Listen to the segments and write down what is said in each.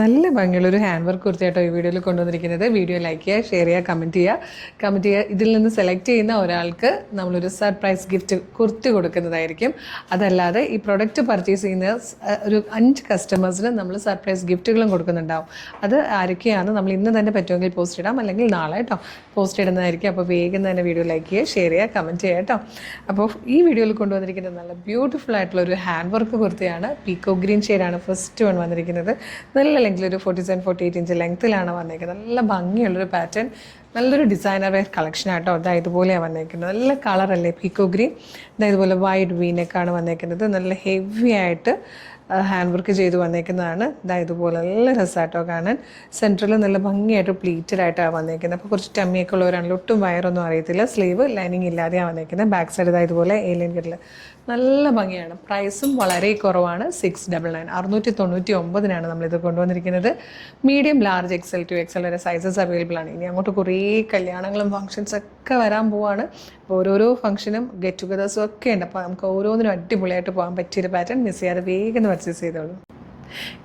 നല്ല ഭംഗിയുള്ളൊരു hand work കുർത്തിയായിട്ടോ ഈ വീഡിയോയിൽ കൊണ്ടുവന്നിരിക്കുന്നത്. വീഡിയോ ലൈക്ക് ചെയ്യുക, ഷെയർ ചെയ്യുക, കമൻറ്റ് ചെയ്യുക. ഇതിൽ നിന്ന് സെലക്ട് ചെയ്യുന്ന ഒരാൾക്ക് നമ്മളൊരു സർപ്രൈസ് ഗിഫ്റ്റ് കുർത്തി കൊടുക്കുന്നതായിരിക്കും. അതല്ലാതെ ഈ പ്രൊഡക്റ്റ് പർച്ചേസ് ചെയ്യുന്ന ഒരു 5 കസ്റ്റമേഴ്സിന് നമ്മൾ സർപ്രൈസ് ഗിഫ്റ്റുകളും കൊടുക്കുന്നുണ്ടാവും. അത് ആരൊക്കെയാണ് നമ്മൾ ഇന്ന് തന്നെ പറ്റുമെങ്കിൽ പോസ്റ്റ് ഇടാം, അല്ലെങ്കിൽ നാളെ കേട്ടോ പോസ്റ്റ് ഇടുന്നതായിരിക്കും. അപ്പോൾ വേഗം തന്നെ വീഡിയോ ലൈക്ക് ചെയ്യുക, ഷെയർ ചെയ്യുക, കമൻറ്റ് ചെയ്യുക കേട്ടോ. അപ്പോൾ ഈ വീഡിയോയിൽ കൊണ്ടുവന്നിരിക്കുന്നത് നല്ല ബ്യൂട്ടിഫുൾ ആയിട്ടുള്ള ഒരു ഹാൻഡ് വർക്ക് കുർത്തിയാണ്. പീക്കോ ഗ്രീൻ ഷെയ്ഡാണ് ഫസ്റ്റ് വൺ വന്നിരിക്കുന്നത്. നല്ല ലെങ്തിൽ ഒരു 47-48 ഇഞ്ച് ലെങ്ത്തിലാണ് വന്നേക്കുന്നത്. നല്ല ഭംഗിയുള്ളൊരു പാറ്റേൺ, നല്ലൊരു ഡിസൈനർ വെയർ കളക്ഷൻ ആട്ടോ. അതാ ഇതുപോലെയാണ് വന്നേക്കുന്നത്. നല്ല കളറല്ലേ പീക്കോ ഗ്രീൻ. ഇതാ ഇതുപോലെ വൈഡ് വീനെക്കാണ് വന്നേക്കുന്നത്. നല്ല ഹെവി ആയിട്ട് ഹാൻഡ് വർക്ക് ചെയ്ത് വന്നേക്കുന്നതാണ്. ഇതാ ഇതുപോലെ നല്ല രസമായിട്ടോ കാണാൻ. സെൻറ്ററിൽ നല്ല ഭംഗിയായിട്ട് പ്ലീറ്റഡ് ആയിട്ടാണ് വന്നേക്കുന്നത്. അപ്പോൾ കുറച്ച് ടമ്മിയൊക്കെ ഉള്ളവരാണെങ്കിൽ ഒട്ടും വയറൊന്നും അറിയത്തില്ല. സ്ലീവ് ലൈനിങ് ഇല്ലാതെയാണ് വന്നേക്കുന്നത്. ബാക്ക് സൈഡ് ഇതാ ഇതുപോലെ ഏലിയൻ കട്ടിൽ നല്ല ഭംഗിയാണ്. പ്രൈസും വളരെ കുറവാണ്. 699 699 നമ്മളിത് കൊണ്ടുവന്നിരിക്കുന്നത്. Medium, large, XL to XL വരെ സൈസസ് അവൈലബിൾ ആണ്. ഇനി അങ്ങോട്ട് കുറേ കല്യാണങ്ങളും ഫംഗ്ഷൻസ് ഒക്കെ വരാൻ പോവാണ്. അപ്പോൾ ഓരോരോ ഫംഗ്ഷനും ഗെറ്റ് ടുഗദേഴ്സും ഒക്കെ ഉണ്ട്. അപ്പോൾ നമുക്ക് ഓരോന്നിനും അടിപൊളിയായിട്ട് പോകാൻ പറ്റിയൊരു പാറ്റേൺ. മിസ് ചെയ്യാതെ വേഗം പർച്ചേസ് ചെയ്തോളൂ.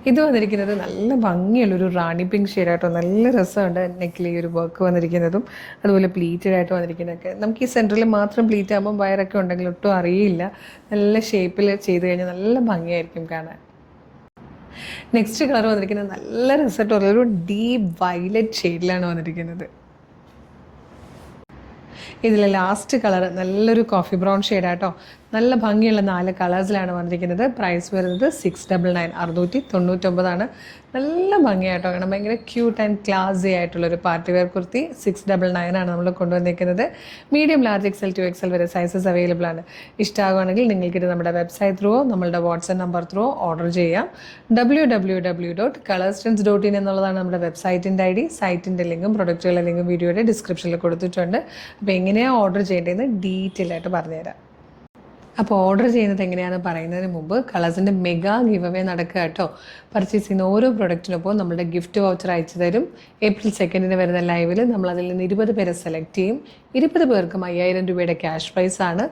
ഇത് വന്നിരിക്കുന്നത് നല്ല ഭംഗിയുള്ളൊരു റാണി പിങ്ക് ഷെയ്ഡായിട്ടോ. നല്ല രസമുണ്ട് നെക്കിൽ ഈ ഒരു വർക്ക് വന്നിരിക്കുന്നതും അതുപോലെ പ്ലീറ്റഡ് ആയിട്ട് വന്നിരിക്കുന്നതൊക്കെ. നമുക്ക് ഈ സെൻറ്ററിൽ മാത്രം പ്ലീറ്റ് ആകുമ്പോൾ വയറൊക്കെ ഉണ്ടെങ്കിൽ ഒട്ടും അറിയില്ല. നല്ല ഷേപ്പിൽ ചെയ്ത് കഴിഞ്ഞാൽ നല്ല ഭംഗിയായിരിക്കും കാണാൻ. നെക്സ്റ്റ് കളർ വന്നിരിക്കുന്നത് നല്ല രസമായിട്ടുള്ള ഒരു ഡീപ്പ് വയലറ്റ് ഷെയ്ഡിലാണ് വന്നിരിക്കുന്നത്. ഇതിൽ ലാസ്റ്റ് കളർ നല്ലൊരു കോഫി ബ്രൗൺ ഷെയ്ഡാട്ടോ. നല്ല ഭംഗിയുള്ള 4 കളേഴ്സിലാണ് വന്നിരിക്കുന്നത്. പ്രൈസ് വരുന്നത് 699 699 നല്ല ഭംഗിയായിട്ടോ കാണാം. ഭയങ്കര ക്യൂട്ട് ആൻഡ് ക്ലാസി ആയിട്ടുള്ളൊരു പാർട്ടി വെയർ കുർത്തി. 699 നമ്മൾ കൊണ്ടുവന്നിരിക്കുന്നത്. Medium, large, XL to XL വരെ സൈസസ് അവൈലബിൾ ആണ്. ഇഷ്ടമാകുകയാണെങ്കിൽ നിങ്ങൾക്കിത് നമ്മുടെ വെബ്സൈറ്റ് ത്രൂവോ നമ്മളുടെ വാട്സ്ആപ്പ് നമ്പർ ത്രൂവോ ഓർഡർ ചെയ്യാം. www.colorstrends.in എന്നുള്ളതാണ് നമ്മുടെ വെബ്സൈറ്റിൻ്റെ ID. സൈറ്റിൻ്റെ ലിങ്കും പ്രൊഡക്റ്റുകളുടെ ലിങ്കും വീഡിയോയുടെ ഡിസ്ക്രിപ്ഷനിൽ കൊടുത്തിട്ടുണ്ട്. അപ്പോൾ എങ്ങനെയാണ് ഓർഡർ ചെയ്യേണ്ടതെന്ന് ഡീറ്റെയിൽ ആയിട്ട് പറഞ്ഞുതരാം. അപ്പോൾ ഓർഡർ ചെയ്യുന്നത് എങ്ങനെയാണെന്ന് പറയുന്നതിന് മുമ്പ് കളേഴ്സിൻ്റെ മെഗാ ഗിവ് അവേ നടക്കുക കേട്ടോ. പർച്ചേസ് ചെയ്യുന്ന ഓരോ പ്രൊഡക്റ്റിനൊപ്പം നമ്മളുടെ ഗിഫ്റ്റ് വൗച്ചർ അയച്ചു തരും. April 2 വരുന്ന ലൈവിൽ നമ്മൾ അതിൽ നിന്ന് 20 പേരെ സെലക്ട് ചെയ്യും. 20 പേർക്കും 5000 രൂപയുടെ ക്യാഷ് പ്രൈസ് ആണ്.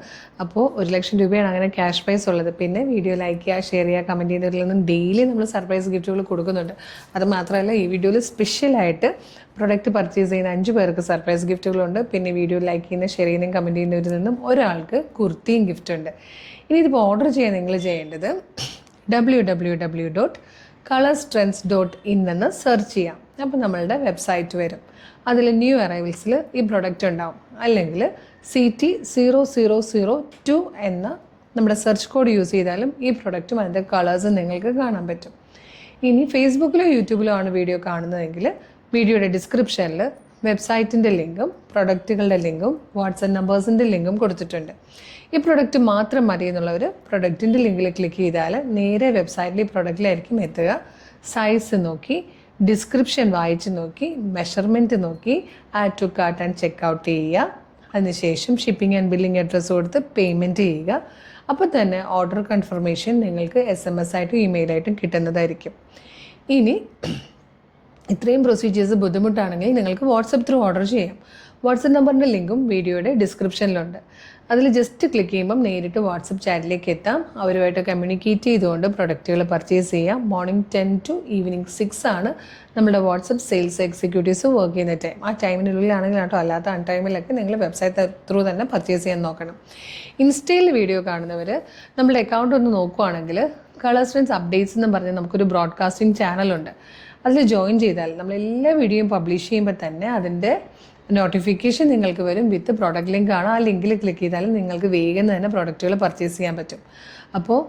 അപ്പോൾ 1 ലക്ഷം രൂപയാണ് അങ്ങനെ ക്യാഷ് പ്രൈസ് ഉള്ളത്. പിന്നെ വീഡിയോ ലൈക്ക് ചെയ്യുക, ഷെയർ ചെയ്യുക, കമൻറ്റ് ചെയ്യുന്നതിൽ നിന്നും ഡെയിലി നമ്മൾ സർപ്രൈസ് ഗിഫ്റ്റുകൾ കൊടുക്കുന്നുണ്ട്. അത് മാത്രമല്ല ഈ വീഡിയോയിൽ സ്പെഷ്യലായിട്ട് പ്രൊഡക്റ്റ് പർച്ചേസ് ചെയ്യുന്ന 5 പേർക്ക് സർപ്രൈസ് ഗിഫ്റ്റുകളുണ്ട്. പിന്നെ വീഡിയോ ലൈക്ക് ചെയ്യുന്ന, ഷെയർ ചെയ്യുന്നതും കമൻറ്റ് ചെയ്യുന്നവരിൽ നിന്നും ഒരാൾക്ക് കുർത്തിയും ഗിഫ്റ്റ് ഉണ്ട്. ഇനി ഇതിപ്പോൾ ഓർഡർ ചെയ്യാൻ നിങ്ങൾ ചെയ്യേണ്ടത് www.colorstrends.in എന്ന് സെർച്ച് ചെയ്യാം. അപ്പോൾ നമ്മളുടെ വെബ്സൈറ്റ് വരും. അതിൽ ന്യൂ അറൈവൽസിൽ ഈ പ്രൊഡക്റ്റ് ഉണ്ടാവും. അല്ലെങ്കിൽ CT0002 എന്ന നമ്മുടെ സെർച്ച് കോഡ് യൂസ് ചെയ്താലും ഈ പ്രൊഡക്റ്റും അതിൻ്റെ കളേഴ്സും നിങ്ങൾക്ക് കാണാൻ പറ്റും. ഇനി ഫേസ്ബുക്കിലോ യൂട്യൂബിലോ ആണ് വീഡിയോ കാണുന്നതെങ്കിൽ വീഡിയോയുടെ ഡിസ്ക്രിപ്ഷനിൽ വെബ്സൈറ്റിൻ്റെ ലിങ്കും പ്രൊഡക്റ്റുകളുടെ ലിങ്കും വാട്സപ്പ് നമ്പേഴ്സിൻ്റെ ലിങ്കും കൊടുത്തിട്ടുണ്ട്. ഈ പ്രൊഡക്റ്റ് മാത്രം മതി എന്നുള്ളവർ പ്രൊഡക്റ്റിൻ്റെ ലിങ്കിൽ ക്ലിക്ക് ചെയ്താൽ നേരെ വെബ്സൈറ്റിൽ ഈ പ്രൊഡക്റ്റിലായിരിക്കും എത്തുക. സൈസ് നോക്കി, ഡിസ്ക്രിപ്ഷൻ വായിച്ച് നോക്കി, മെഷർമെൻറ്റ് നോക്കി, add to cart and check out ചെയ്യുക. അതിനുശേഷം ഷിപ്പിംഗ് ആൻഡ് ബില്ലിംഗ് അഡ്രസ്സ് കൊടുത്ത് പേയ്മെൻറ്റ് ചെയ്യുക. അപ്പോൾ തന്നെ ഓർഡർ കൺഫർമേഷൻ നിങ്ങൾക്ക് SMS ആയിട്ടും ഇമെയിലായിട്ടും കിട്ടുന്നതായിരിക്കും. ഇനി ഇത്രയും പ്രൊസീജിയേഴ്സ് ബുദ്ധിമുട്ടാണെങ്കിൽ നിങ്ങൾക്ക് വാട്സപ്പ് ത്രൂ ഓർഡർ ചെയ്യാം. വാട്സപ്പ് നമ്പറിൻ്റെ ലിങ്കും വീഡിയോയുടെ ഡിസ്ക്രിപ്ഷനിലുണ്ട്. അതിൽ ജസ്റ്റ് ക്ലിക്ക് ചെയ്യുമ്പം നേരിട്ട് വാട്സപ്പ് ചാറ്റിലേക്ക് എത്താം. അവരുമായിട്ട് കമ്മ്യൂണിക്കേറ്റ് ചെയ്തുകൊണ്ട് പ്രൊഡക്റ്റുകൾ പർച്ചേസ് ചെയ്യാം. മോർണിംഗ് 10 to ഈവനിങ് 6 ആണ് നമ്മുടെ വാട്സപ്പ് സെയിൽസ് എക്സിക്യൂട്ടീവ്സ് വർക്ക് ചെയ്യുന്ന ടൈം. ആ ടൈമിനുള്ളിലാണെങ്കിൽ കേട്ടോ, അല്ലാത്ത ടൈമിലൊക്കെ നിങ്ങൾ വെബ്സൈറ്റ് ത്രൂ തന്നെ പർച്ചേസ് ചെയ്യാൻ നോക്കണം. ഇൻസ്റ്റയിൽ വീഡിയോ കാണുന്നവർ നമ്മുടെ അക്കൗണ്ട് ഒന്ന് നോക്കുവാണെങ്കിൽ കളർസ്ട്രെൻഡ്സ് അപ്ഡേറ്റ്സ് എന്ന് പറഞ്ഞ് നമുക്കൊരു ബ്രോഡ്കാസ്റ്റിംഗ് ചാനലുണ്ട്. അതിൽ ജോയിൻ ചെയ്താൽ നമ്മൾ എല്ലാ വീഡിയോയും പബ്ലിഷ് ചെയ്യുമ്പോൾ തന്നെ അതിൻ്റെ നോട്ടിഫിക്കേഷൻ നിങ്ങൾക്ക് വരും. വിത്ത് പ്രോഡക്റ്റ് ലിങ്ക് ആണ്. ആ ലിങ്കിൽ ക്ലിക്ക് ചെയ്താൽ നിങ്ങൾക്ക് വേഗം തന്നെ പ്രൊഡക്റ്റുകൾ പർച്ചേസ് ചെയ്യാൻ പറ്റും. അപ്പോൾ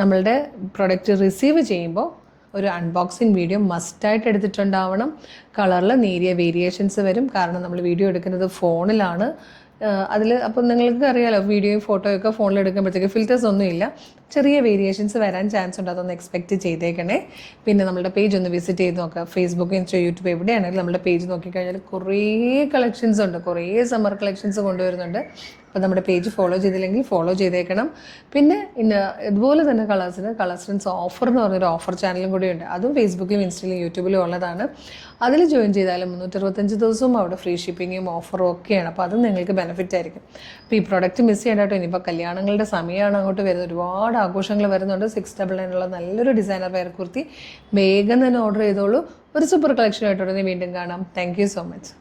നമ്മളുടെ പ്രൊഡക്റ്റ് റിസീവ് ചെയ്യുമ്പോൾ ഒരു അൺബോക്സിങ് വീഡിയോ മസ്റ്റായിട്ട് എടുത്തിട്ടുണ്ടാവണം. കളറിൽ നേരിയ വേരിയേഷൻസ് വരും. കാരണം നമ്മൾ വീഡിയോ എടുക്കുന്നത് ഫോണിലാണ്. അതിൽ അപ്പോൾ നിങ്ങൾക്ക് അറിയാലോ, വീഡിയോയും ഫോട്ടോയൊക്കെ ഫോണിൽ എടുക്കുമ്പോഴത്തേക്ക് ഫിൽറ്റേഴ്സ് ഒന്നുമില്ല. ചെറിയ വേരിയേഷൻസ് വരാൻ ചാൻസ് ഉണ്ട്. അതൊന്ന് എക്സ്പെക്റ്റ് ചെയ്തേക്കണേ. പിന്നെ നമ്മുടെ പേജ് ഒന്ന് വിസിറ്റ് ചെയ്ത് നോക്കുക. ഫേസ്ബുക്ക്, ഇൻസ്റ്റ, യൂട്യൂബ് എവിടെയാണെങ്കിലും നമ്മുടെ പേജ് നോക്കിക്കഴിഞ്ഞാൽ കുറേ കളക്ഷൻസ് ഉണ്ട്. കുറേ സമ്മർ കളക്ഷൻസ് കൊണ്ടുവരുന്നുണ്ട്. അപ്പോൾ നമ്മുടെ പേജ് ഫോളോ ചെയ്തില്ലെങ്കിൽ ഫോളോ ചെയ്തേക്കണം. പിന്നെ ഇതുപോലെ തന്നെ കളേഴ്സ് ഫ്രണ്ട്സ് ഓഫർ എന്ന് പറഞ്ഞൊരു ഓഫർ ചാനലും കൂടിയുണ്ട്. അതും ഫേസ്ബുക്കിലും ഇൻസ്റ്റയിലും യൂട്യൂബിലും ഉള്ളതാണ്. അതിൽ ജോയിൻ ചെയ്താലും 365 ദിവസവും അവിടെ ഫ്രീ ഷിപ്പിങ്ങും ഓഫറും ഒക്കെയാണ്. അപ്പോൾ അതും നിങ്ങൾക്ക് ബെനിഫിറ്റ് ആയിരിക്കും. അപ്പോൾ ഈ പ്രൊഡക്റ്റ് മിസ് ചെയ്യേണ്ട കേട്ടോ. ഇനിയിപ്പോൾ കല്യാണങ്ങളുടെ സമയമാണ് അങ്ങോട്ട് വരുന്നത്, ഒരുപാട് ആഘോഷങ്ങൾ വരുന്നുണ്ട്. 699 നല്ലൊരു ഡിസൈനർ വെയർ കുർത്തി വേഗം തന്നെ ഓർഡർ ചെയ്തോളൂ. ഒരു സൂപ്പർ കളക്ഷനായിട്ട് ഉടനെ വീണ്ടും കാണാം. Thank you so much.